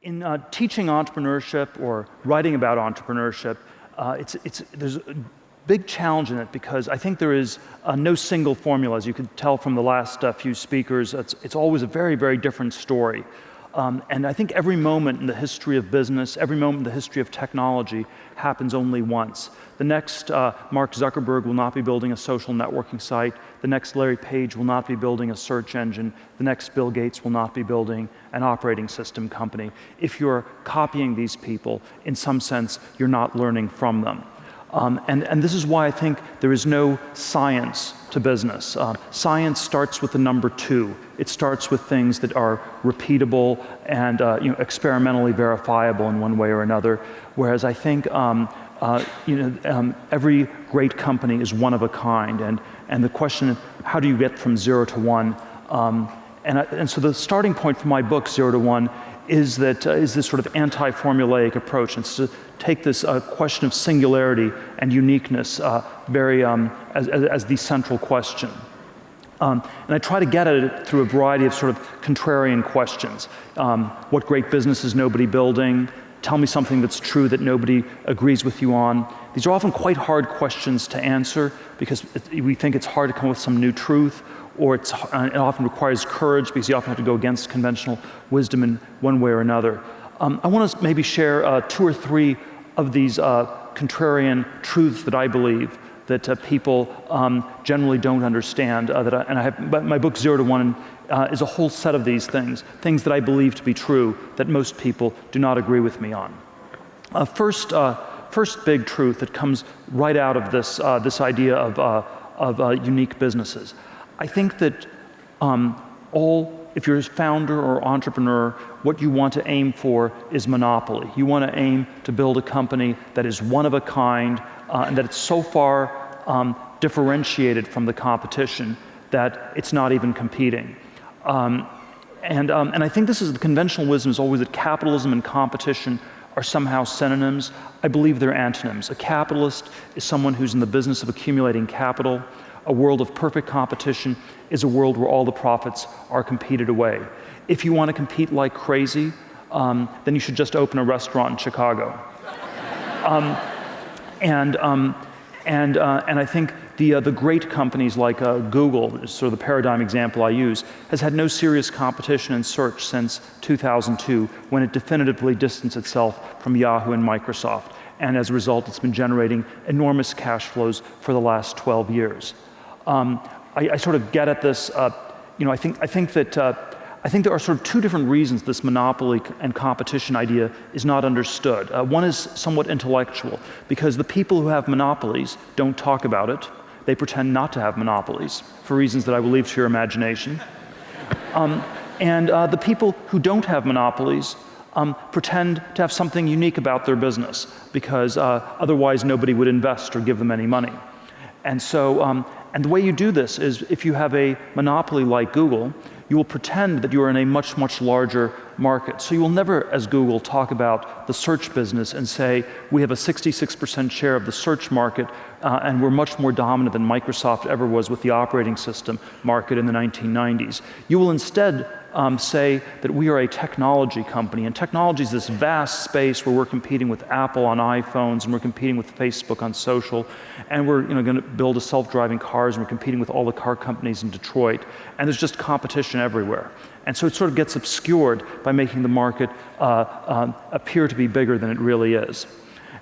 In teaching entrepreneurship or writing about entrepreneurship, there's a big challenge in it because I think there is no single formula. As you could tell from the last few speakers, it's always a very, very different story. And I think every moment in the history of business, every moment in the history of technology happens only once. The next Mark Zuckerberg will not be building a social networking site. The next Larry Page will not be building a search engine. The next Bill Gates will not be building an operating system company. If you're copying these people, in some sense, you're not learning from them. And this is why I think there is no science to business. Science starts with the number 2. It starts with things that are repeatable and experimentally verifiable in one way or another. Whereas I think every great company is one of a kind. And the question is, how do you get from 0 to 1? And so the starting point for my book, 0 to 1, is this sort of anti-formulaic approach. It's to take this question of singularity and uniqueness as the central question. And I try to get at it through a variety of sort of contrarian questions. What great business is nobody building? Tell me something that's true that nobody agrees with you on. These are often quite hard questions to answer because we think it's hard to come up with some new truth, or it often requires courage because you often have to go against conventional wisdom in one way or another. I want to maybe share 2 or 3 of these contrarian truths that I believe that people generally don't understand. My book 0 to 1 is a whole set of these things that I believe to be true that most people do not agree with me on. First big truth that comes right out of this idea of unique businesses. I think that if you're a founder or entrepreneur, what you want to aim for is monopoly. You want to aim to build a company that is one of a kind and that it's so far differentiated from the competition that it's not even competing. And I think the conventional wisdom is always that capitalism and competition are somehow synonyms. I believe they're antonyms. A capitalist is someone who's in the business of accumulating capital. A world of perfect competition is a world where all the profits are competed away. If you want to compete like crazy, then you should just open a restaurant in Chicago. And I think the great companies like Google, is sort of the paradigm example I use, has had no serious competition in search since 2002, when it definitively distanced itself from Yahoo and Microsoft. And as a result, it's been generating enormous cash flows for the last 12 years. I sort of get at this, I think there are sort of 2 different reasons this monopoly and competition idea is not understood. One is somewhat intellectual, because the people who have monopolies don't talk about it. They pretend not to have monopolies for reasons that I will leave to your imagination. And the people who don't have monopolies pretend to have something unique about their business, because otherwise nobody would invest or give them any money. And so, and the way you do this is, if you have a monopoly like Google, you will pretend that you are in a much, much larger market. So you will never, as Google, talk about the search business and say, we have a 66% share of the search market, and we're much more dominant than Microsoft ever was with the operating system market in the 1990s. You will instead say that we are a technology company, and technology is this vast space where we're competing with Apple on iPhones, and we're competing with Facebook on social, and we're going to build self-driving cars, and we're competing with all the car companies in Detroit, and there's just competition everywhere. And so it sort of gets obscured by making the market appear to be bigger than it really is.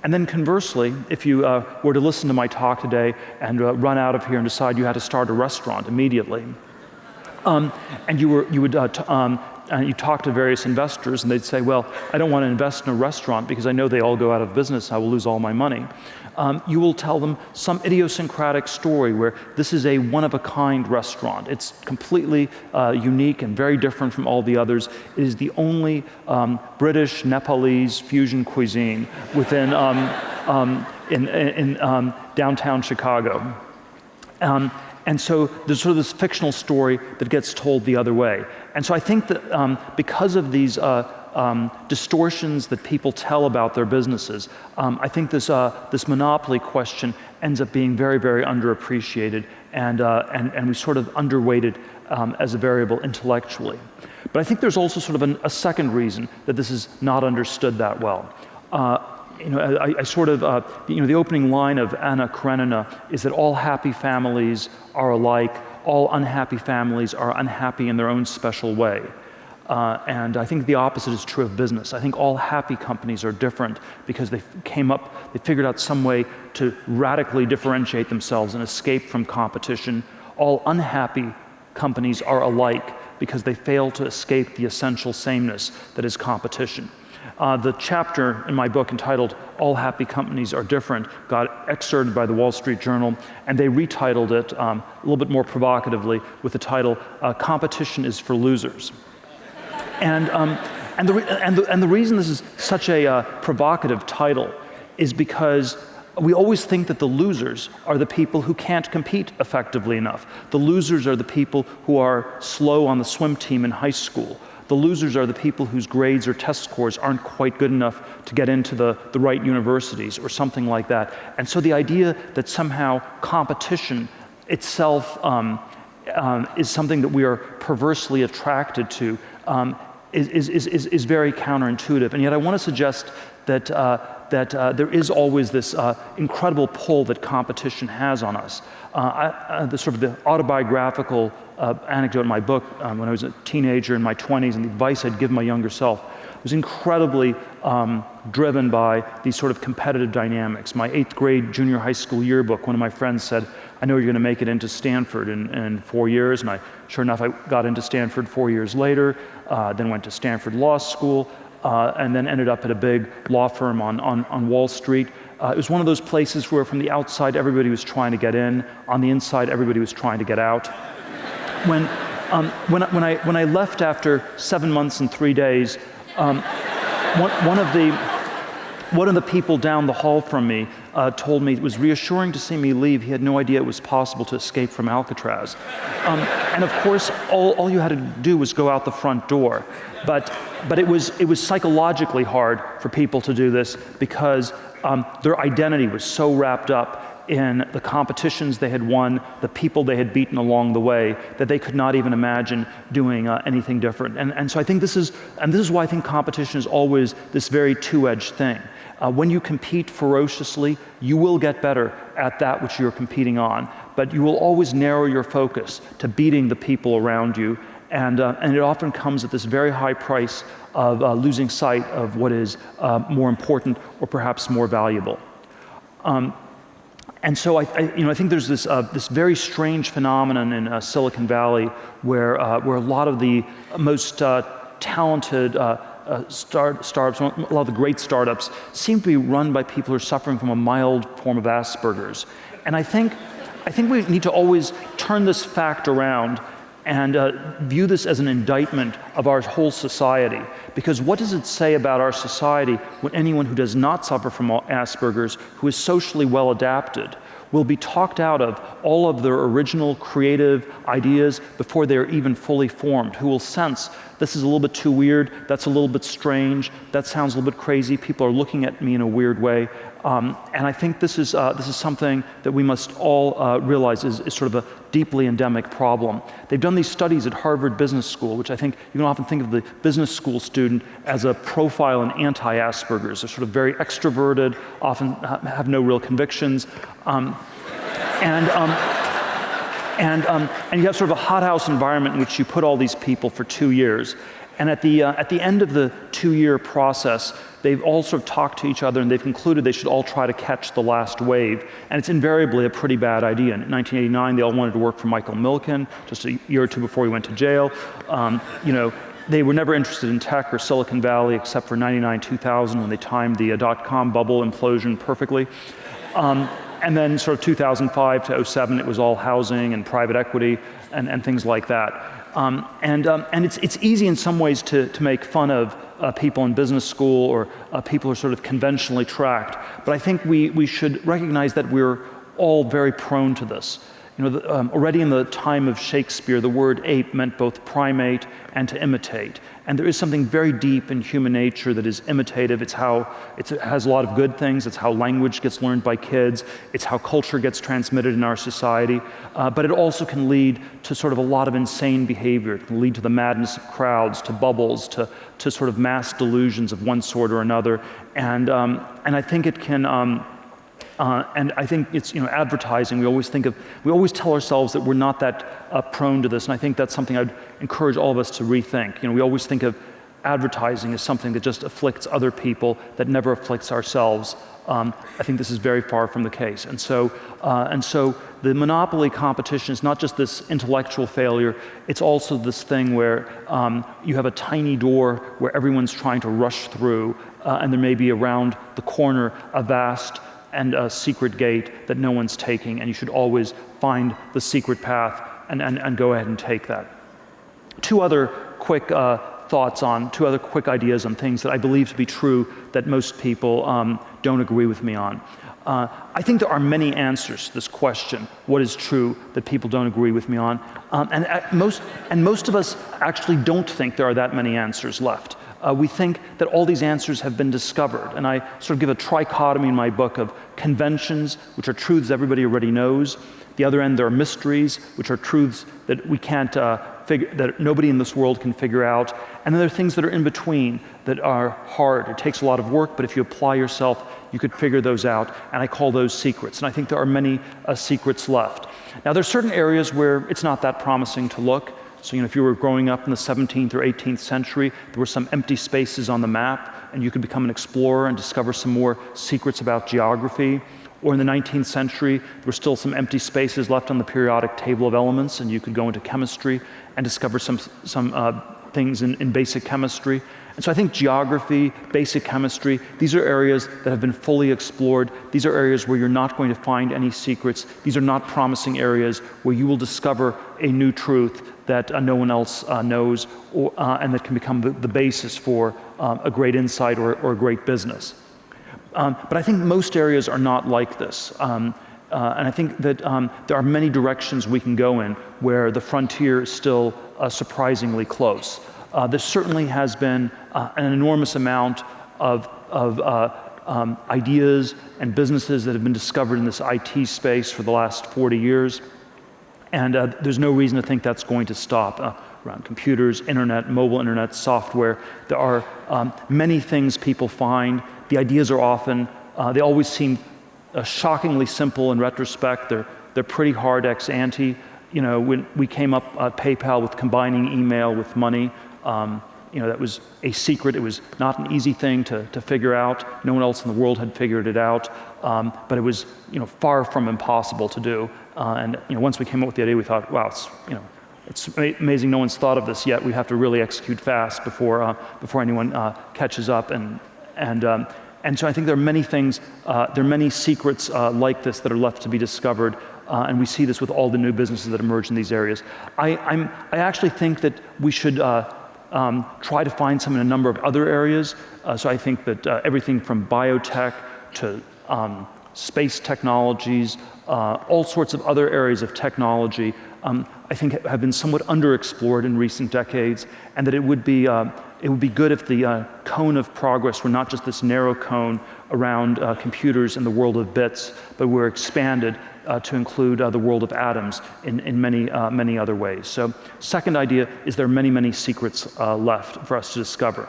And then conversely, if you were to listen to my talk today and run out of here and decide you had to start a restaurant immediately, and you talk to various investors, and they'd say, well, I don't want to invest in a restaurant because I know they all go out of business, I will lose all my money. You will tell them some idiosyncratic story where this is a one-of-a-kind restaurant. It's completely unique and very different from all the others. It is the only British, Nepalese fusion cuisine within downtown Chicago. And so there's sort of this fictional story that gets told the other way. And so I think that because of these distortions that people tell about their businesses. I think this monopoly question ends up being very, very underappreciated, and we sort of underweight it as a variable intellectually. But I think there's also sort of a second reason that this is not understood that well. I sort of, the opening line of Anna Karenina is that all happy families are alike, all unhappy families are unhappy in their own special way. And I think the opposite is true of business. I think all happy companies are different because they figured out some way to radically differentiate themselves and escape from competition. All unhappy companies are alike because they fail to escape the essential sameness that is competition. The chapter in my book entitled "All Happy Companies Are Different" got excerpted by the Wall Street Journal, and they retitled it a little bit more provocatively with the title "Competition is for Losers." And the reason this is such a provocative title is because we always think that the losers are the people who can't compete effectively enough. The losers are the people who are slow on the swim team in high school. The losers are the people whose grades or test scores aren't quite good enough to get into the right universities or something like that. And so the idea that somehow competition itself is something that we are perversely attracted to is very counterintuitive. And yet I want to suggest that there is always this incredible pull that competition has on us. The autobiographical anecdote in my book, when I was a teenager in my 20s, and the advice I'd give my younger self, was incredibly driven by these sort of competitive dynamics. My 8th grade junior high school yearbook, one of my friends said, "I know you're going to make it into Stanford in 4 years," and sure enough, I got into Stanford 4 years later, then went to Stanford Law School, and then ended up at a big law firm on Wall Street. It was one of those places where from the outside everybody was trying to get in, on the inside everybody was trying to get out. When I left after 7 months and 3 days, one of the people down the hall from me told me it was reassuring to see me leave. He had no idea it was possible to escape from Alcatraz. And of course, all you had to do was go out the front door. But it was psychologically hard for people to do this because their identity was so wrapped up in the competitions they had won, the people they had beaten along the way, that they could not even imagine doing anything different. And so I think this is why I think competition is always this very two-edged thing. When you compete ferociously, you will get better at that which you're competing on, but you will always narrow your focus to beating the people around you, and it often comes at this very high price of losing sight of what is more important or perhaps more valuable. And so I think there's this very strange phenomenon in Silicon Valley where a lot of the most talented startups, a lot of the great startups, seem to be run by people who are suffering from a mild form of Asperger's. And I think we need to always turn this fact around and view this as an indictment of our whole society. Because what does it say about our society when anyone who does not suffer from Asperger's, who is socially well adapted, will be talked out of all of their original creative ideas before they're even fully formed, who will sense this is a little bit too weird, that's a little bit strange, that sounds a little bit crazy, people are looking at me in a weird way. And I think this is something that we must all realize is sort of a deeply endemic problem. They've done these studies at Harvard Business School, which I think you can often think of the business school student as a profile in anti-Asperger's. They're sort of very extroverted, often have no real convictions, and you have sort of a hothouse environment in which you put all these people for 2 years. And at the end of the 2-year process, they've all sort of talked to each other and they've concluded they should all try to catch the last wave. And it's invariably a pretty bad idea. In 1989, they all wanted to work for Michael Milken, just a year or two before he went to jail. They were never interested in tech or Silicon Valley except for 99, 2000 when they timed the dot-com bubble implosion perfectly. And then sort of 2005 to 07, it was all housing and private equity and things like that. And it's easy in some ways to make fun of people in business school or people who are sort of conventionally tracked. But I think we should recognize that we're all very prone to this. Already in the time of Shakespeare, the word ape meant both primate and to imitate. And there is something very deep in human nature that is imitative. It has a lot of good things. It's how language gets learned by kids. It's how culture gets transmitted in our society. But it also can lead to sort of a lot of insane behavior. It can lead to the madness of crowds, to bubbles, to sort of mass delusions of one sort or another. And I think it can, and I think it's, advertising. We always tell ourselves that we're not that prone to this, and I think that's something I'd encourage all of us to rethink. We always think of advertising as something that just afflicts other people, that never afflicts ourselves. I think this is very far from the case. And so the monopoly competition is not just this intellectual failure, it's also this thing where you have a tiny door where everyone's trying to rush through, and there may be around the corner a vast and a secret gate that no one's taking, and you should always find the secret path and go ahead and take that. Two other quick ideas on things that I believe to be true that most people don't agree with me on. I think there are many answers to this question, what is true, that people don't agree with me on. And most of us actually don't think there are that many answers left. We think that all these answers have been discovered. And I sort of give a trichotomy in my book of conventions, which are truths everybody already knows. The other end, there are mysteries, which are truths that we can't that nobody in this world can figure out. And then there are things that are in between that are hard. It takes a lot of work, but if you apply yourself, you could figure those out. And I call those secrets. And I think there are many secrets left. Now, there are certain areas where it's not that promising to look. So, if you were growing up in the 17th or 18th century, there were some empty spaces on the map, and you could become an explorer and discover some more secrets about geography. Or in the 19th century, there were still some empty spaces left on the periodic table of elements, and you could go into chemistry and discover some things in basic chemistry. And so I think geography, basic chemistry, these are areas that have been fully explored. These are areas where you're not going to find any secrets. These are not promising areas where you will discover a new truth that no one else knows, and that can become the basis for a great insight or a great business. But I think most areas are not like this. And I think that there are many directions we can go in where the frontier is still surprisingly close. There certainly has been an enormous amount of ideas and businesses that have been discovered in this IT space for the last 40 years. And there's no reason to think that's going to stop. Around computers, internet, mobile internet, software, there are many things people find. The ideas are often, they always seem shockingly simple in retrospect. They're pretty hard ex ante. When we came up PayPal with combining email with money, that was a secret. It was not an easy thing to figure out. No one else in the world had figured it out, but it was far from impossible to do. And once we came up with the idea, we thought, wow, it's amazing no one's thought of this yet. We have to really execute fast before anyone catches up. And so I think there are many things, there are many secrets like this that are left to be discovered. And we see this with all the new businesses that emerge in these areas. I actually think that we should try to find some in a number of other areas. So I think that everything from biotech to space technologies, all sorts of other areas of technology, I think have been somewhat underexplored in recent decades, and that it would be good if the cone of progress were not just this narrow cone around computers and the world of bits, but were expanded to include the world of atoms in many other ways. So, second idea is there are many secrets left for us to discover.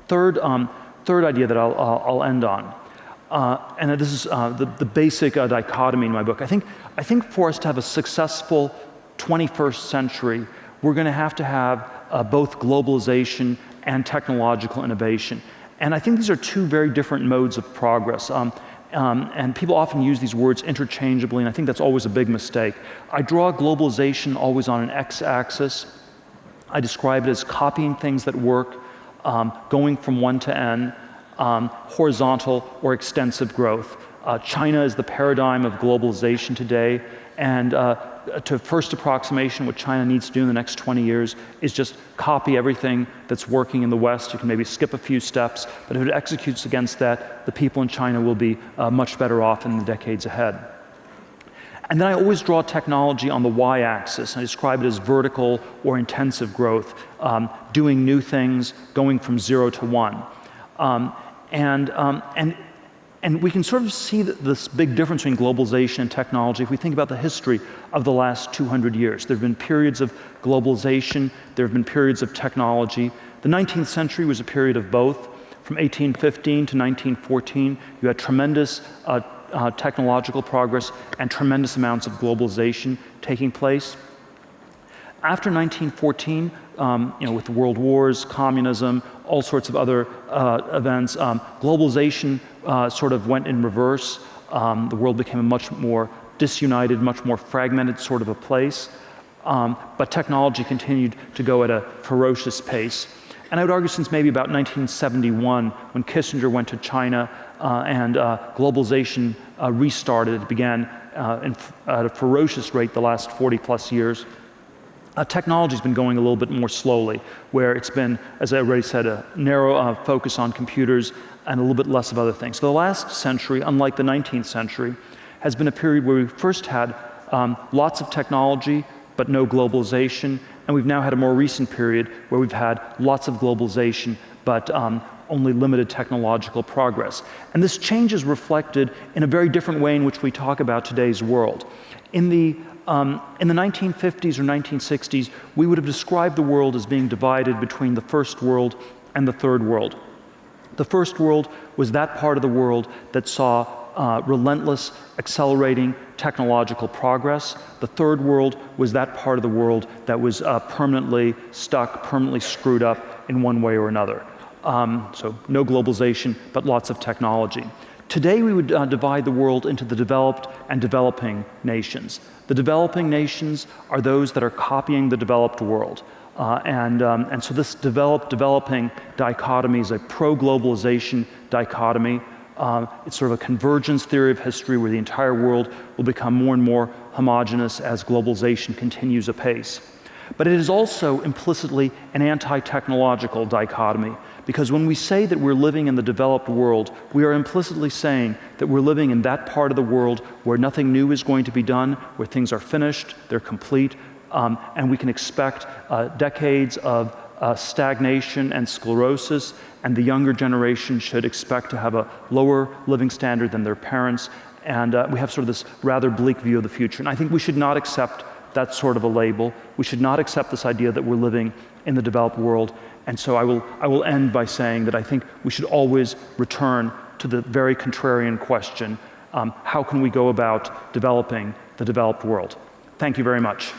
Third idea that I'll end on, and this is the basic dichotomy in my book. I think for us to have a successful 21st century, we're going to have both globalization and technological innovation. And I think these are two very different modes of progress. And people often use these words interchangeably, and I think that's always a big mistake. I draw globalization always on an x-axis. I describe it as copying things that work, going from one to n, horizontal or extensive growth. China is the paradigm of globalization today, and to first approximation, what China needs to do in the next 20 years is just copy everything that's working in the West. You can maybe skip a few steps, but if it executes against that, the people in China will be much better off in the decades ahead. And then I always draw technology on the y-axis, and I describe it as vertical or intensive growth, doing new things, going from 0 to 1. And we can sort of see this big difference between globalization and technology if we think about the history of the last 200 years. There have been periods of globalization, there have been periods of technology. The 19th century was a period of both. From 1815 to 1914, you had tremendous technological progress and tremendous amounts of globalization taking place. After 1914, with the world wars, communism, all sorts of other events, globalization sort of went in reverse. The world became a much more disunited, much more fragmented sort of a place. But technology continued to go at a ferocious pace. And I would argue since maybe about 1971, when Kissinger went to China and globalization restarted, it began at a ferocious rate the last 40 plus years. Technology's been going a little bit more slowly, where it's been, as I already said, a narrow focus on computers and a little bit less of other things. So the last century, unlike the 19th century, has been a period where we first had lots of technology, but no globalization, and we've now had a more recent period where we've had lots of globalization, but only limited technological progress. And this change is reflected in a very different way in which we talk about today's world. In the 1950s or 1960s, we would have described the world as being divided between the first world and the third world. The first world was that part of the world that saw relentless, accelerating technological progress. The third world was that part of the world that was permanently stuck, permanently screwed up in one way or another. So no globalization, but lots of technology. Today we would divide the world into the developed and developing nations. The developing nations are those that are copying the developed world. And so this developing dichotomy is a pro-globalization dichotomy. It's sort of a convergence theory of history where the entire world will become more and more homogeneous as globalization continues apace. But it is also implicitly an anti-technological dichotomy, because when we say that we're living in the developed world, we are implicitly saying that we're living in that part of the world where nothing new is going to be done, where things are finished, they're complete, and we can expect decades of stagnation and sclerosis, and the younger generation should expect to have a lower living standard than their parents, and we have sort of this rather bleak view of the future. And I think we should not accept that sort of a label. We should not accept this idea that we're living in the developed world. And so I will end by saying that I think we should always return to the very contrarian question, how can we go about developing the developed world? Thank you very much.